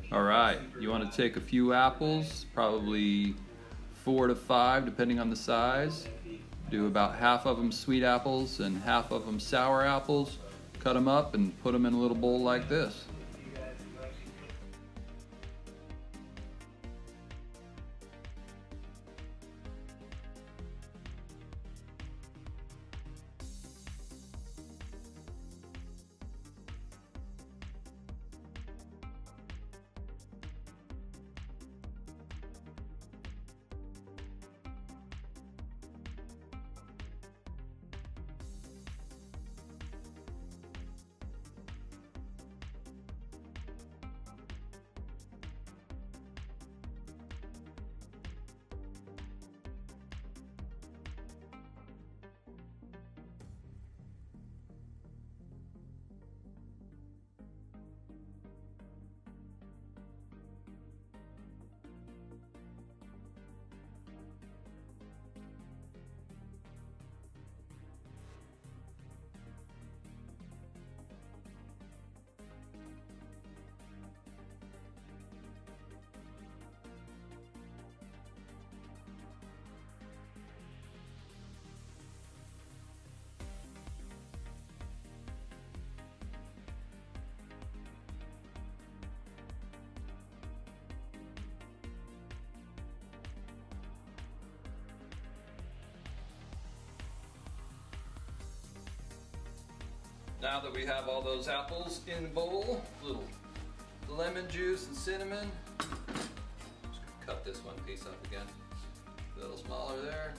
All right, you want to take a few apples, probably 4 to 5 depending on the size. Do about half of them sweet apples and half of them sour apples. Cut them up and put them in a little bowl like this. Now that we have all those apples in the bowl, little lemon juice and cinnamon. Just gonna cut this one piece up again. A little smaller there.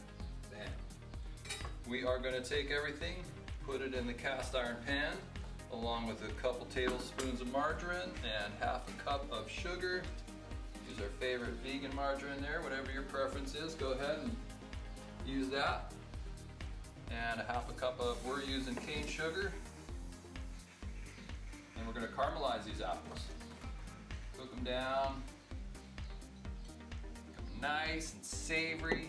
Bam. We are gonna take everything, put it in the cast iron pan, along with a couple tablespoons of margarine and half a cup of sugar. Use our favorite vegan margarine there, whatever your preference is, go ahead and use that. And a half a cup of, we're using cane sugar. And we're going to caramelize these apples. Cook them down. Make them nice and savory.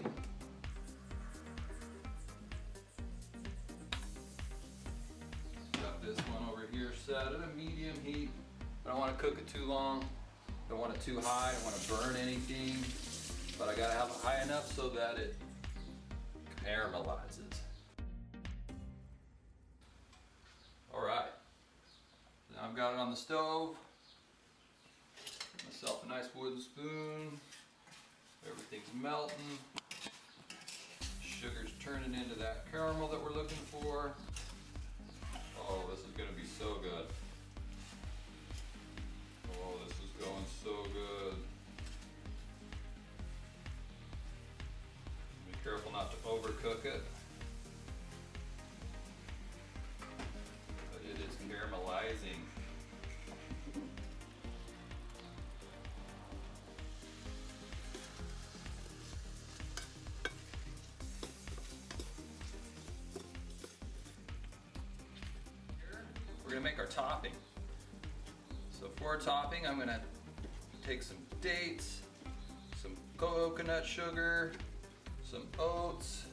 Got this one over here set at a medium heat. I don't want to cook it too long. Don't want it too high. I don't want to burn anything. But I got to have it high enough so that it caramelizes. All right. Now I've got it on the stove. Get myself a nice wooden spoon. Everything's melting. Sugar's turning into that caramel that we're looking for. Oh, this is gonna be so good. Oh, this is going so good. Be careful not to overcook it. But it is caramelizing. We're gonna make our topping. So for our topping, I'm gonna take some dates, some coconut sugar, some oats,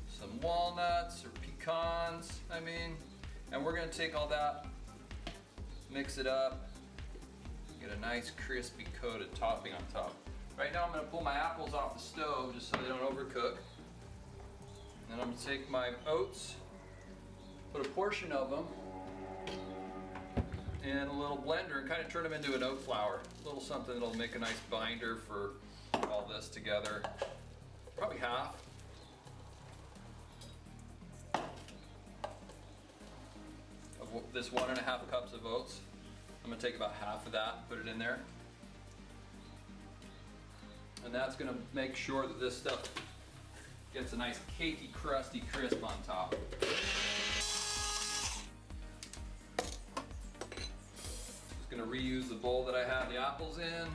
some walnuts or pecans, and we're gonna take all that, mix it up, get a nice crispy coated topping on top. Right now I'm gonna pull my apples off the stove just so they don't overcook. Then I'm gonna take my oats, put a portion of them in a little blender and kind of turn them into an oat flour. A little something that'll make a nice binder for all this together. Probably half. Of this 1.5 cups of oats. I'm gonna take about half of that and put it in there. And that's gonna make sure that this stuff gets a nice cakey, crusty crisp on top. Going to reuse the bowl that I had the apples in.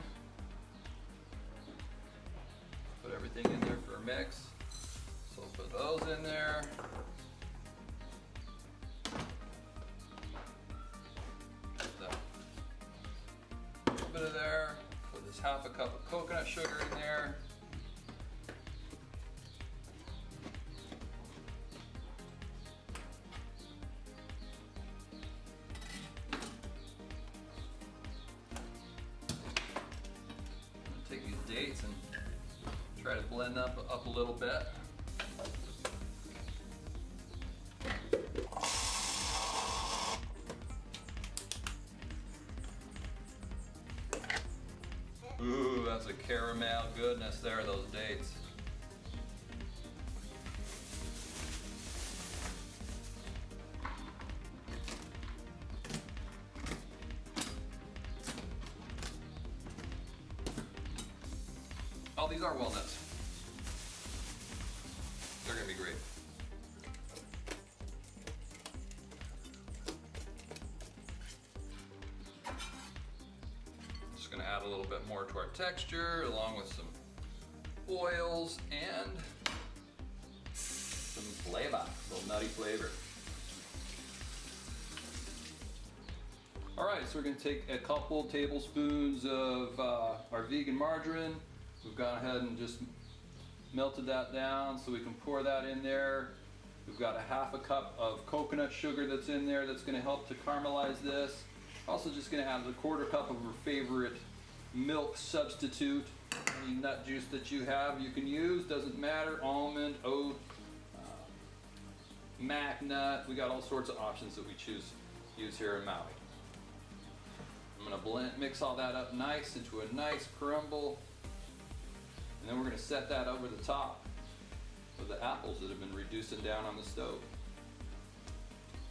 Put everything in there for a mix. So I'll put those in there. Put that a little bit of there. Put this half a cup of coconut sugar in there. blend them up a little bit. Ooh, that's a caramel goodness there, those dates. Oh, these are walnuts. They're gonna be great. Just gonna add a little bit more to our texture, along with some oils and some flavor, a little nutty flavor. All right, so we're gonna take a couple tablespoons of our vegan margarine. We've gone ahead and just melted that down so we can pour that in there. We've got a half a cup of coconut sugar that's in there that's gonna help to caramelize this. Also just gonna add a quarter cup of our favorite milk substitute. Any nut juice that you have you can use, doesn't matter, almond, oat, mac nut. We got all sorts of options that we use here in Maui. I'm gonna mix all that up nice into a nice crumble. And then we're going to set that over the top of the apples that have been reducing down on the stove.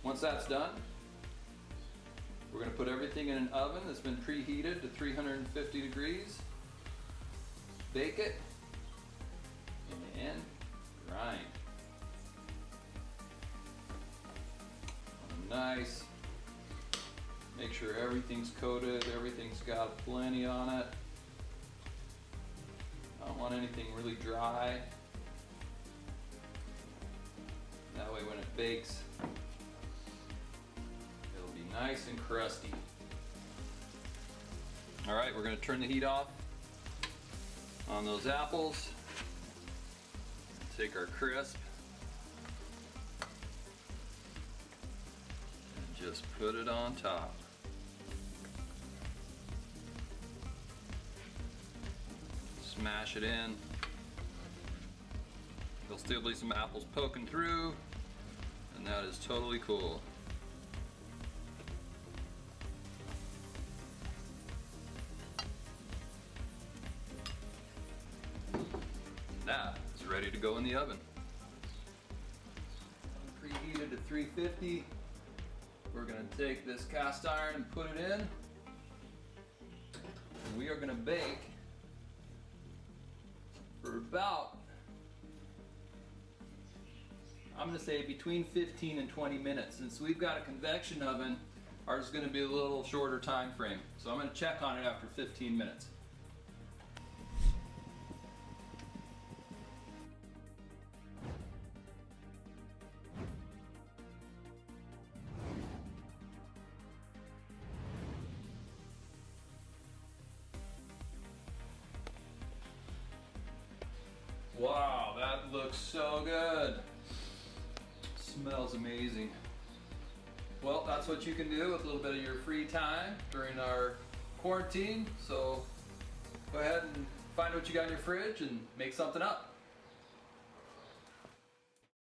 Once that's done, we're going to put everything in an oven that's been preheated to 350 degrees. Bake it and grind. Nice. Make sure everything's coated, everything's got plenty on it. I don't want anything really dry. That way when it bakes, it'll be nice and crusty. All right, we're gonna turn the heat off on those apples. Take our crisp and just put it on top. Smash it in. There'll still be some apples poking through, and that is totally cool. That is ready to go in the oven. Preheated to 350. We're going to take this cast iron and put it in. And we are going to bake for about, I'm going to say between 15 and 20 minutes. Since we've got a convection oven, ours is going to be a little shorter time frame. So I'm going to check on it after 15 minutes. Wow, that looks so good. Smells amazing. Well, that's what you can do with a little bit of your free time during our quarantine. So go ahead and find what you got in your fridge and make something up.